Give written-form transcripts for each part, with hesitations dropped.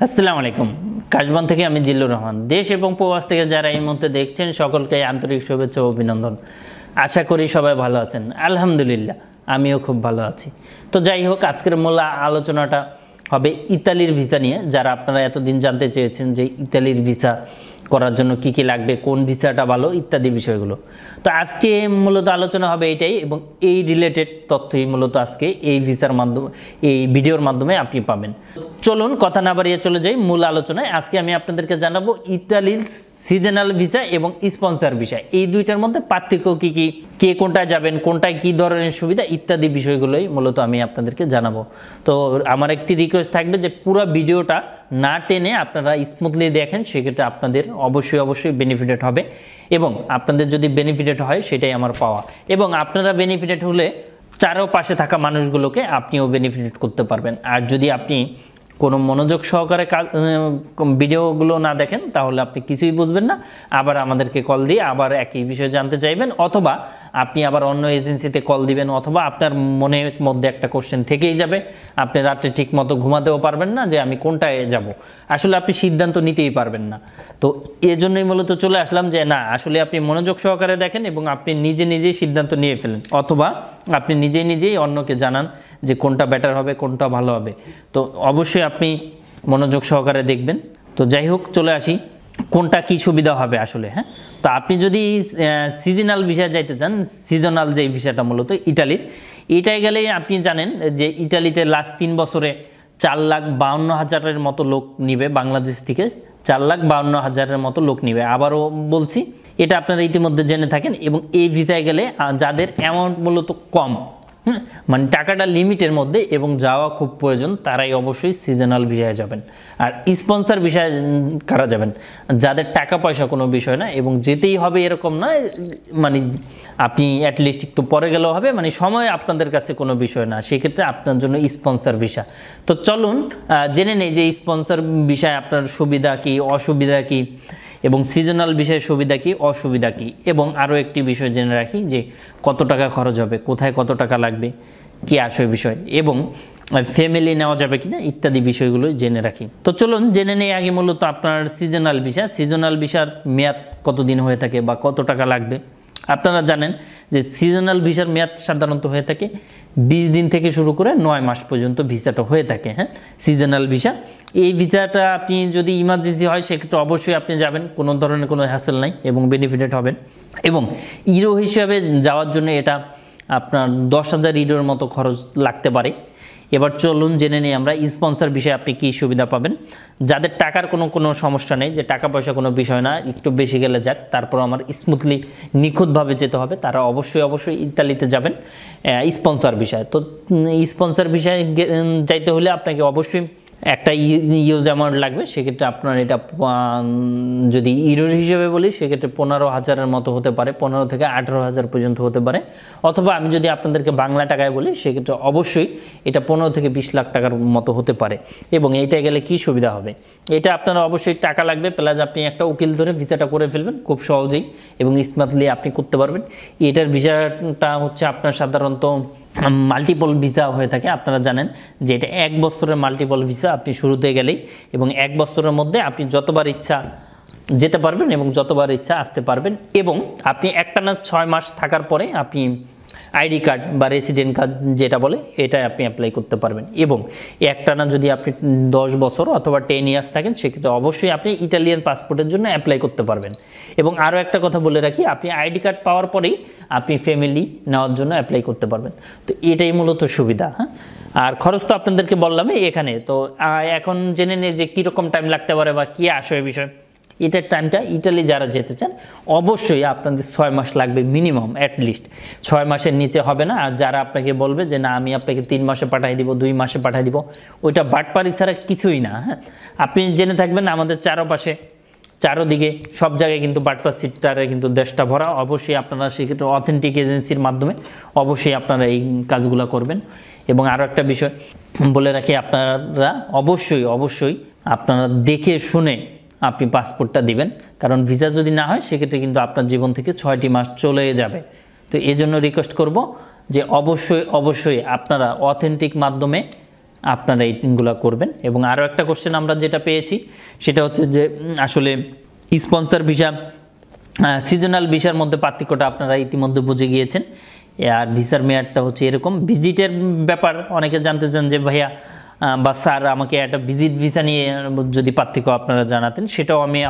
আসসালামু আলাইকুম। কাশবন থেকে আমি জিল্লুর রহমান। দেশ এবং প্রবাস থেকে যারা এই মুহূর্তে দেখছেন সকলকে আন্তরিক শুভেচ্ছা ও অভিনন্দন। আশা করি সবাই ভালো আছেন। আলহামদুলিল্লাহ আমিও খুব ভালো আছি। তো যাই হোক, আজকের মূল আলোচনাটা হবে ইতালির ভিসা নিয়ে। যারা আপনারা এতদিন জানতে চেয়েছেন যে ইতালির ভিসা করার জন্য কি কি লাগবে, কোন ভিসাটা ভালো ইত্যাদি বিষয়গুলো, তো আজকে মূলত আলোচনা হবে এটাই, এবং এই রিলেটেড তথ্যই মূলত আজকে এই ভিসার মাধ্যমে, এই ভিডিওর মাধ্যমে আপনি পাবেন। চলুন কথা না বাড়িয়ে চলে যাই মূল আলোচনায়। আজকে আমি আপনাদেরকে জানাবো ইতালির সিজনাল ভিসা এবং স্পন্সর ভিসা, এই দুইটার মধ্যে পার্থক্য কি কি, কে কোনটায় যাবেন, কোনটায় কি ধরনের সুবিধা ইত্যাদি বিষয়গুলোই মূলত আমি আপনাদেরকে জানাবো। তো আমার একটি রিকোয়েস্ট থাকবে যে পুরো ভিডিওটা না টেনে আপনারা স্মুথলি দেখেন, সেক্ষেত্রে আপনাদের অবশ্যই বেনিফিটেড হবে, এবং আপনাদের যদি বেনিফিটেড হয় সেটাই আমার পাওয়া, এবং আপনারা বেনিফিটেড হলে চারপাশে থাকা মানুষগুলোকে আপনিও বেনিফিট করতে পারবেন। আর যদি আপনি কোনো মনোযোগ সহকারে ভিডিওগুলো না দেখেন তাহলে আপনি কিছুই বুঝবেন না, আবার আমাদেরকে কল দিয়ে আবার একই বিষয়ে জানতে চাইবেন, অথবা আপনি আবার অন্য এজেন্সিতে কল দিবেন, অথবা আপনার মনের মধ্যে একটা কোশ্চেন থেকেই যাবে, আপনি রাত্রে ঠিক মতো ঘুমাতেও পারবেন না যে আমি কোনটায় যাব, আসলে আপনি সিদ্ধান্ত নিতেই পারবেন না। তো এজন্যই মূলত চলে আসলাম যে না, আসলে আপনি মনোযোগ সহকারে দেখেন এবং আপনি নিজেই সিদ্ধান্ত নিয়ে ফেলেন, অথবা আপনি নিজেই অন্যকে জানান যে কোনটা বেটার হবে, কোনটা ভালো হবে। তো অবশ্যই আপনি মনোযোগ সহকারে দেখবেন। তো যাই হোক, চলে আসি কোনটা কি সুবিধা হবে আসলে। হ্যাঁ, তো আপনি যদি সিজনাল ভিসায় যাইতে চান, সিজনাল যে ভিসাটা মূলত ইটালির, এটাই গেলে আপনি জানেন যে ইটালিতে লাস্ট 3 বছরে 4,52,000-এর মতো লোক নিবে বাংলাদেশ থেকে, 4,52,000-এর মতো লোক নিবে। আবারও বলছি, এটা আপনারা ইতিমধ্যে জেনে থাকেন। এবং এই ভিসায় গেলে যাদের অ্যামাউন্ট মূলত কম, মানে টাকাটা লিমিটের মধ্যে এবং যাওয়া খুব প্রয়োজন, তারাই অবশ্যই সিজনাল ভিসায় যাবেন। আর স্পন্সর ভিসায় কারা যাবেন? যাদের টাকা পয়সা কোনো বিষয় না এবং যেতেই হবে এরকম না, মানে আপনি অ্যাটলিস্ট একটু পরে গেলেও হবে, মানে সময় আপনাদের কাছে কোনো বিষয় না, সেক্ষেত্রে আপনার জন্য স্পন্সর ভিসা। তো চলুন জেনে নেই যে স্পন্সর ভিসায় আপনার সুবিধা কি, অসুবিধা কি, এবং সিজনাল বিষয়ে সুবিধা কি, অসুবিধা কি, এবং আরও একটি বিষয় জেনে রাখি যে কত টাকা খরচ হবে, কোথায় কত টাকা লাগবে, কি আসে বিষয়, এবং ফ্যামিলি নেওয়া যাবে কিনা ইত্যাদি বিষয়গুলো জেনে রাখি। তো চলুন জেনে নেই আগে মূলত আপনার সিজনাল ভিসা। সিজনাল ভিসার মেয়াদ কতদিন হয়ে থাকে বা কত টাকা লাগবে। আপনারা জানেন যে সিজনাল ভিসার মেয়াদ সাধারণত হয়ে থাকে 20 দিন থেকে শুরু করে 9 মাস পর্যন্ত ভিসাটা হয়ে থাকে। হ্যাঁ, সিজনাল ভিসা, এই ভিসাটা আপনি যদি ইমার্জেন্সি হয় সেক্ষেত্রে অবশ্যই আপনি যাবেন, কোনো ধরনের কোনো হ্যাসেল নাই এবং বেনিফিটেড হবেন। এবং ইউরো হিসাবে যাওয়ার জন্য এটা আপনার 10,000 ইউরোর মতো খরচ লাগতে পারে। এবার চলুন জেনে নিই আমরা স্পন্সর বিষয়ে আপনি কী সুবিধা পাবেন। যাদের টাকার কোনো সমস্যা নেই, যে টাকা পয়সা কোনো বিষয় না, একটু বেশি গেলে যাক, তারপর আমার স্মুথলি নিখুঁতভাবে যেতে হবে, তারা অবশ্যই ইতালিতে যাবেন স্পন্সর বিষয়। তো স্পন্সর বিষয়ে যাইতে হলে আপনাকে অবশ্যই একটা ইউজ অ্যামাউন্ট লাগবে। সেক্ষেত্রে আপনার এটা যদি ইউরোর হিসেবে বলি সেক্ষেত্রে 15,000-এর মতো হতে পারে, 15 থেকে 18,000 পর্যন্ত হতে পারে। অথবা আমি যদি আপনাদেরকে বাংলা টাকায় বলি সেক্ষেত্রে অবশ্যই এটা 15 থেকে 20 লাখ টাকার মতো হতে পারে। এবং এইটা গেলে কি সুবিধা হবে, এটা আপনারা অবশ্যই টাকা লাগবে, প্লাস আপনি একটা উকিল ধরে ভিসাটা করে ফেলবেন খুব সহজেই এবং স্মার্টলি আপনি করতে পারবেন। এটার ভিসাটা হচ্ছে আপনার সাধারণত মাল্টিপল ভিসা হয়ে থাকে। আপনারা জানেন যে এটা 1 বছরের মাল্টিপল ভিসা। আপনি শুরুতে গেলেই এবং 1 বছরের মধ্যে আপনি যতবার ইচ্ছা যেতে পারবেন এবং যতবার ইচ্ছা আসতে পারবেন। এবং আপনি একটানা 6 মাস থাকার পরে আপনি আইডি কার্ড বা রেসিডেন্ট কার্ড যেটা বলে এটা আপনি অ্যাপ্লাই করতে পারবেন। এবং একটানা যদি আপনি 10 বছর অথবা 10 ইয়ার্স থাকেন সেক্ষেত্রে অবশ্যই আপনি ইটালিয়ান পাসপোর্টের জন্য অ্যাপ্লাই করতে পারবেন। এবং আরও একটা কথা বলে রাখি, আপনি আইডি কার্ড পাওয়ার পরেই আপনি ফ্যামিলি নেওয়ার জন্য অ্যাপ্লাই করতে পারবেন। তো এটাই মূলত সুবিধা। হ্যাঁ, আর খরচ তো আপনাদেরকে বললামই এখানে। তো এখন জেনে নিই যে কীরকম টাইম লাগতে পারে বা কী আসে বিষয়। এটার টাইমটা ইটালি যারা যেতে চান অবশ্যই আপনাদের 6 মাস লাগবে মিনিমাম, অ্যাটলিস্ট 6 মাসের নিচে হবে না। আর যারা আপনাকে বলবে যে না আমি আপনাকে 3 মাসে পাঠিয়ে দিব, 2 মাসে পাঠিয়ে দিব, ওইটা বাটপারি ছাড়া কিছুই না। হ্যাঁ, আপনি জেনে থাকবেন আমাদের চারপাশে চারোদিকে সব জায়গায় কিন্তু বাটপার সিটারে কিন্তু দেশটা ভরা। অবশ্যই আপনারা সেক্ষেত্রে অথেন্টিক এজেন্সির মাধ্যমে অবশ্যই আপনারা এই কাজগুলো করবেন। এবং আরও একটা বিষয় বলে রাখি, আপনারা অবশ্যই আপনারা দেখে শুনে আপনি পাসপোর্টটা দিবেন, কারণ ভিসা যদি না হয় সেক্ষেত্রে কিন্তু আপনার জীবন থেকে 6টি মাস চলে যাবে। তো এই জন্য রিকোয়েস্ট করব যে অবশ্যই আপনারা অথেন্টিক মাধ্যমে আপনারা এইগুলো করবেন। এবং আরও একটা কোশ্চেন আমরা যেটা পেয়েছি সেটা হচ্ছে যে আসলে স্পন্সর ভিসা সিজনাল ভিসার মধ্যে পার্থক্যটা আপনারা ইতিমধ্যে বুঝে গিয়েছেন। আর ভিসার মেয়াদটা হচ্ছে এরকম। ভিজিটের ব্যাপার অনেকে জানতে চান যে ভাইয়া বা স্যার আমাকে একটা ভিজিট ভিসা নিয়ে যদি পার্থক্য আপনারা জানাতেন, সেটাও আমি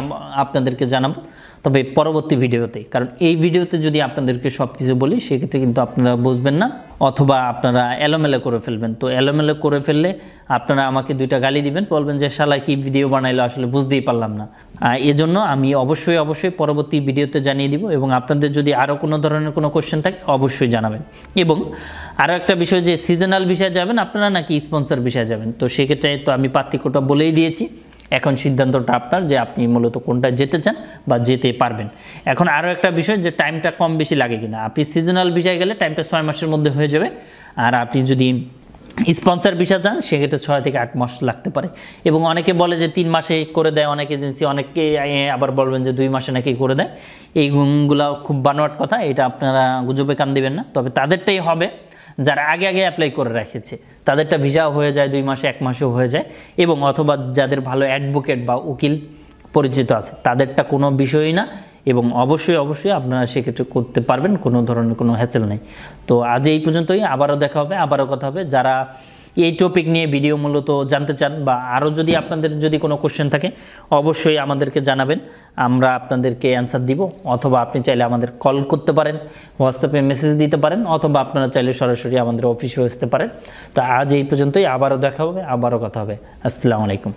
আপনাদেরকে জানাবো, তবে পরবর্তী ভিডিওতে। কারণ এই ভিডিওতে যদি আপনাদেরকে সব কিছু বলি সেক্ষেত্রে কিন্তু আপনারা বুঝবেন না, অথবা আপনারা এলোমেলো করে ফেলবেন। তো এলোমেলো করে ফেললে আপনারা আমাকে 2টা গালি দিবেন, বলবেন যে শালা কি ভিডিও বানাইলো, আসলে বুঝতেই পারলাম না। এজন্য আমি অবশ্যই পরবর্তী ভিডিওতে জানিয়ে দিব। এবং আপনাদের যদি আরও কোনো ধরনের কোনো কোশ্চেন থাকে অবশ্যই জানাবেন। এবং আরও একটা বিষয় যে সিজনাল ভিসায় যাবেন আপনারা নাকি স্পন্সর ভিসায় যাবেন, তো সেক্ষেত্রে তো আমি পার্থক্যটা বলেই দিয়েছি। এখন সিদ্ধান্তটা আপনার যে আপনি মূলত কোনটা যেতে চান বা যেতে পারবেন। এখন আরও একটা বিষয় যে টাইমটা কম বেশি লাগে কিনা। আপনি সিজনাল ভিসায় গেলে টাইমটা 6 মাসের মধ্যে হয়ে যাবে, আর আপনি যদি স্পন্সর ভিসা যান সেক্ষেত্রে 6 থেকে 8 মাস লাগতে পারে। এবং অনেকে বলে যে 3 মাসে করে দেয় অনেক এজেন্সি, অনেকে আবার বলবেন যে 2 মাসে নাকি করে দেয়। এইগুলো খুব বানোয়াট কথা, এটা আপনারা গুজবে কান দিবেন না। তবে তাদেরটাই হবে যারা আগে অ্যাপ্লাই করে রেখেছে, তাদেরটা ভিসাও হয়ে যায় 2 মাসে, 1 মাসেও হয়ে যায়। এবং অথবা যাদের ভালো অ্যাডভোকেট বা উকিল পরিচিত আছে তাদেরটা কোনো বিষয়ই না। এবং অবশ্যই আপনারা সেক্ষেত্রে করতে পারবেন, কোনো ধরনের কোনো হ্যাসেল নেই। তো আজ এই পর্যন্তই, আবারও দেখা হবে, আবারও কথা হবে। যারা এই টপিক নিয়ে ভিডিও মূলত জানতে চান বা আরও যদি আপনাদের যদি কোনো কোশ্চেন থাকে অবশ্যই আমাদেরকে জানাবেন, আমরা আপনাদেরকে অ্যান্সার দিব। অথবা আপনি চাইলে আমাদের কল করতে পারেন, হোয়াটসঅ্যাপে মেসেজ দিতে পারেন, অথবা আপনারা চাইলে সরাসরি আমাদের অফিসে আসতে পারেন। তো আজ এই পর্যন্তই, আবারও দেখা হবে, আবারও কথা হবে। আসসালামু আলাইকুম।